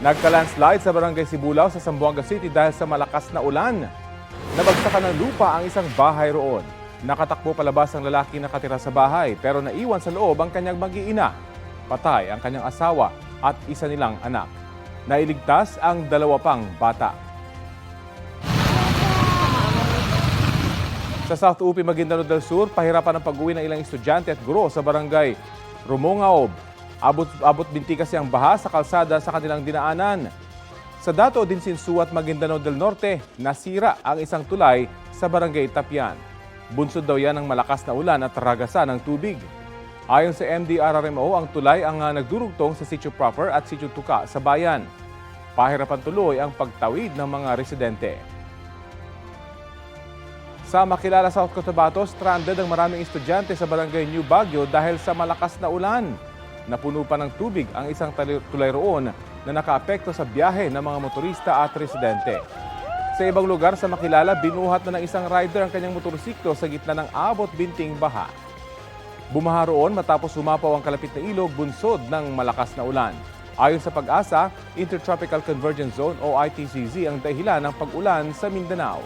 Nagka-landslide sa barangay Sibulaw sa Zamboanga City dahil sa malakas na ulan. Nabagsakan ng lupa ang isang bahay roon. Nakatakbo palabas ang lalaki nakatira sa bahay pero naiwan sa loob ang kanyang mag-iina. Patay ang kanyang asawa at isa nilang anak. Nailigtas ang dalawa pang bata. Sa South UP Maguindanao del Sur, pahirapan ang pag-uwi ng ilang estudyante at guro sa barangay Rumongaob. Abot binti kasi ang baha sa kalsada sa kanilang dinaanan. Sa Dato Dinsinsu at Maguindanao del Norte, nasira ang isang tulay sa barangay Tapian. Bunsod daw yan ng malakas na ulan at ragasan ng tubig. Ayon sa MDRRMO, ang tulay ang nagdurugtong sa Sitio Proper at Sitio Tuka sa bayan. Pahirapan tuloy ang pagtawid ng mga residente. Sa Makilala, South Cotabato, stranded ang maraming estudyante sa barangay New Baguio dahil sa malakas na ulan. Napuno pa ng tubig ang isang tulay roon na nakaapekto sa biyahe ng mga motorista at residente. Sa ibang lugar sa Makilala, binuhat na ng isang rider ang kanyang motorsiklo sa gitna ng abot binting baha. Bumaha roon matapos humapaw ang kalapit na ilog bunsod ng malakas na ulan. Ayon sa Pag-asa, Intertropical Convergence Zone o ITCZ ang dahilan ng pag-ulan sa Mindanao.